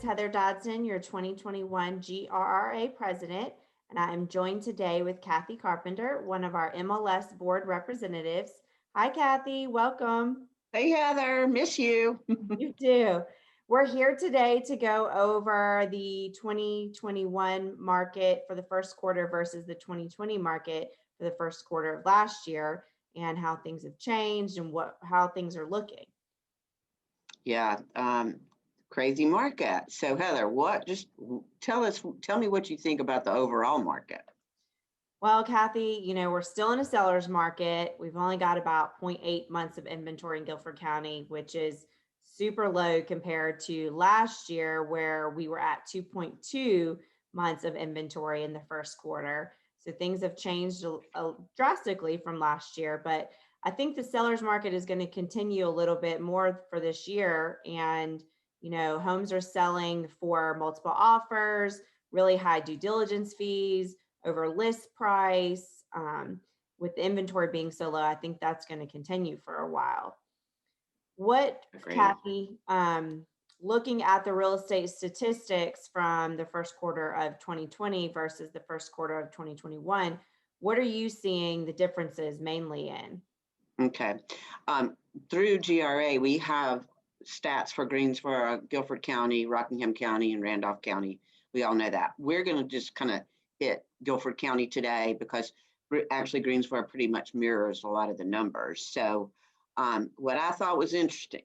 it's Heather Dodson, your 2021 GRRA president, and I am joined today with Kathy Carpenter, one of our MLS board representatives. Hi, Kathy. Welcome. Hey, Heather, miss you. You do. We're here today to go over the 2021 market for the first quarter versus the 2020 market for the first quarter of last year and how things have changed and how things are looking. Yeah, crazy market. So Heather, just tell me what you think about the overall market. Well, Kathy, we're still in a seller's market. We've only got about 0.8 months of inventory in Guilford County, which is super low compared to last year where we were at 2.2 months of inventory in the first quarter. So things have changed drastically from last year, but I think the seller's market is going to continue a little bit more for this year. And, homes are selling for multiple offers, really high due diligence fees, over list price. With the inventory being so low, I think that's going to continue for a while. Kathy, looking at the real estate statistics from the first quarter of 2020 versus the first quarter of 2021, what are you seeing the differences mainly in? Okay. Through GRA, we have stats for Greensboro, Guilford County, Rockingham County, and Randolph County. We all know that. We're going to just kind of hit Guilford County today because actually Greensboro pretty much mirrors a lot of the numbers. So what I thought was interesting,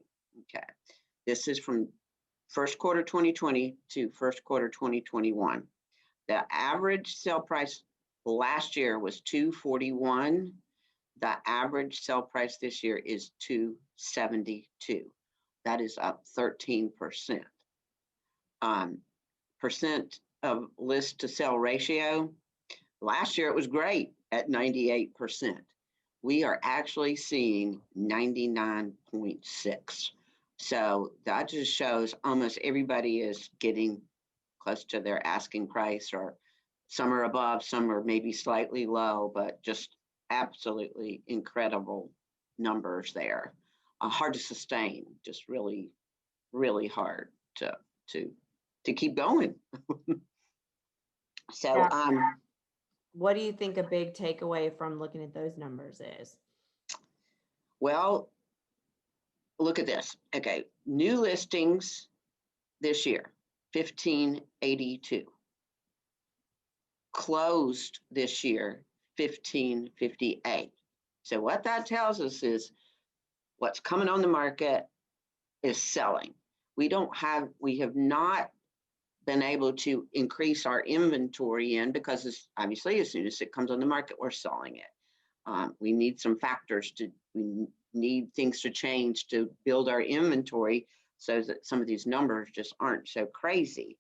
okay, this is from first quarter 2020 to first quarter 2021. The average sale price last year was $241. The average sale price this year is $272. That is up 13%. Percent of list to sell ratio, last year it was great at 98%. We are actually seeing 99.6. So that just shows almost everybody is getting close to their asking price, or some are above, some are maybe slightly low, but just absolutely incredible numbers there. Hard to sustain, just really, really hard to keep going. So, yeah. What do you think a big takeaway from looking at those numbers is? Well, look at this. Okay, new listings this year, 1582. Closed this year, 1558. So what that tells us is what's coming on the market is selling. We have not been able to increase our inventory because obviously as soon as it comes on the market, we're selling it. We need some factors we need things to change to build our inventory so that some of these numbers just aren't so crazy.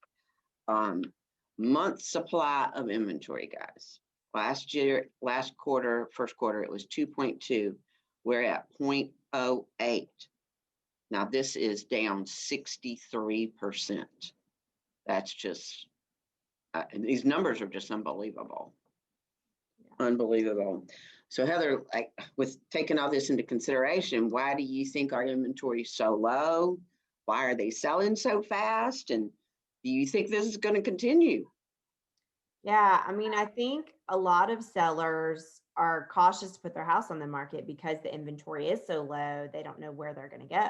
Month supply of inventory, guys. Last quarter, first quarter, it was 2.2. We're at 0.08. Now this is down 63%. That's just, these numbers are just unbelievable. Yeah. Unbelievable. So Heather, with taking all this into consideration, why do you think our inventory is so low? Why are they selling so fast? And do you think this is going to continue? Yeah, I think a lot of sellers are cautious to put their house on the market because the inventory is so low, they don't know where they're going to go.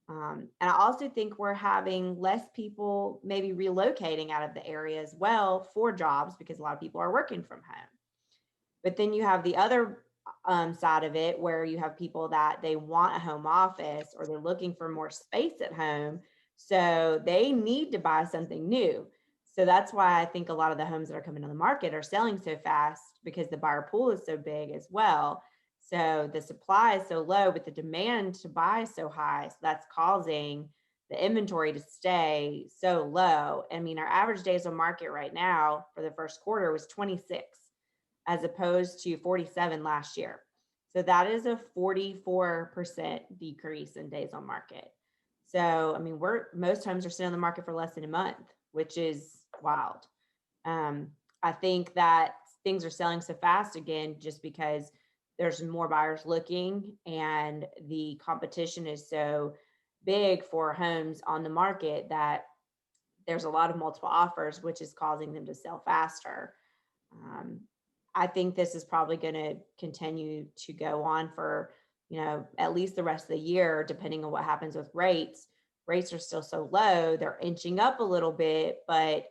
And I also think we're having less people maybe relocating out of the area as well for jobs because a lot of people are working from home. But then you have the other side of it where you have people that they want a home office or they're looking for more space at home. So they need to buy something new. So that's why I think a lot of the homes that are coming on the market are selling so fast because the buyer pool is so big as well. So the supply is so low, but the demand to buy is so high. So that's causing the inventory to stay so low. Our average days on market right now for the first quarter was 26 as opposed to 47 last year. So that is a 44% decrease in days on market. So, most homes are sitting on the market for less than a month, which is wild. I think that things are selling so fast again, just because there's more buyers looking and the competition is so big for homes on the market that there's a lot of multiple offers, which is causing them to sell faster. Um, I think this is probably going to continue to go on for, at least the rest of the year, depending on what happens with rates. Rates are still so low, they're inching up a little bit, but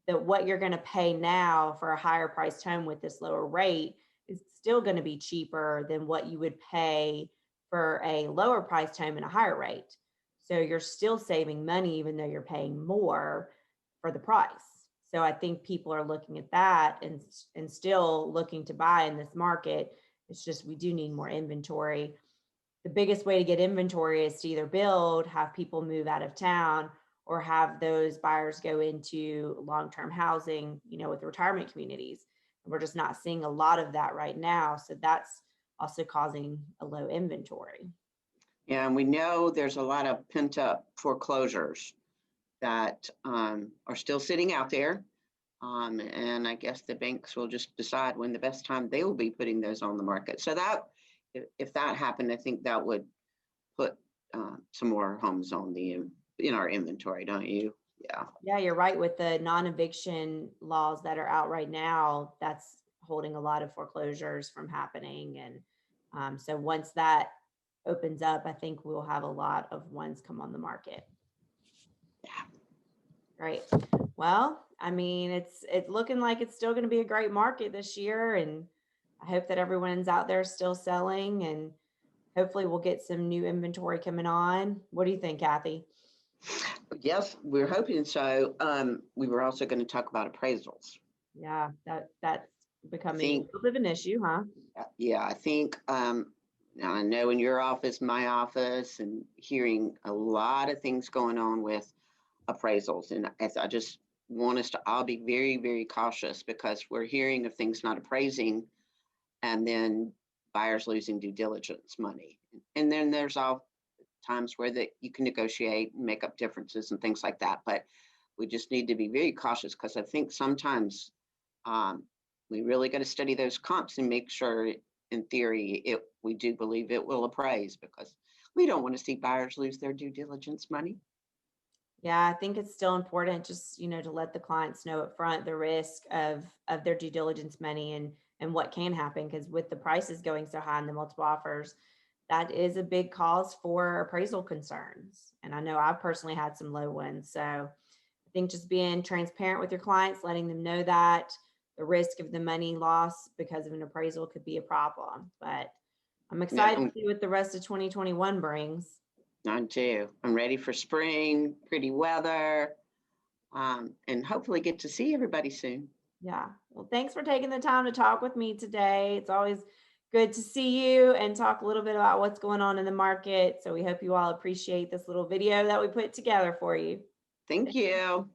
what you're going to pay now for a higher priced home with this lower rate is still going to be cheaper than what you would pay for a lower priced home and a higher rate. So you're still saving money, even though you're paying more for the price. So I think people are looking at that and still looking to buy in this market. It's just we do need more inventory. The biggest way to get inventory is to either build, have people move out of town, or have those buyers go into long-term housing, with retirement communities. And we're just not seeing a lot of that right now. So that's also causing a low inventory. Yeah, and we know there's a lot of pent up foreclosures that are still sitting out there. And I guess the banks will just decide when the best time they will be putting those on the market. So that, if that happened, I think that would put some more homes on in our inventory, don't you? Yeah. Yeah, you're right. With the non-eviction laws that are out right now, that's holding a lot of foreclosures from happening. And so once that opens up, I think we'll have a lot of ones come on the market. Yeah. Right. Well, I mean, it's looking like it's still going to be a great market this year, and I hope that everyone's out there still selling, and hopefully we'll get some new inventory coming on. What do you think, Kathy? Yes, we're hoping so. We were also going to talk about appraisals. Yeah, that's becoming a think, little bit of an issue, huh? Yeah, I think now I know in your office, my office, and hearing a lot of things going on with appraisals. And as I just want us to all be very, very cautious, because we're hearing of things not appraising and then buyers losing due diligence money. And then there's all times where that you can negotiate and make up differences and things like that. But we just need to be very cautious, because I think sometimes we really got to study those comps and make sure, in theory, we do believe it will appraise, because we don't want to see buyers lose their due diligence money. Yeah, I think it's still important just, to let the clients know up front the risk of their due diligence money and what can happen, because with the prices going so high and the multiple offers, that is a big cause for appraisal concerns. And I know I've personally had some low ones. So I think just being transparent with your clients, letting them know that the risk of the money loss because of an appraisal could be a problem. But I'm excited to see what the rest of 2021 brings. Mine too. I'm ready for spring, pretty weather, and hopefully get to see everybody soon. Yeah. Well, thanks for taking the time to talk with me today. It's always good to see you and talk a little bit about what's going on in the market. So we hope you all appreciate this little video that we put together for you. Thank you.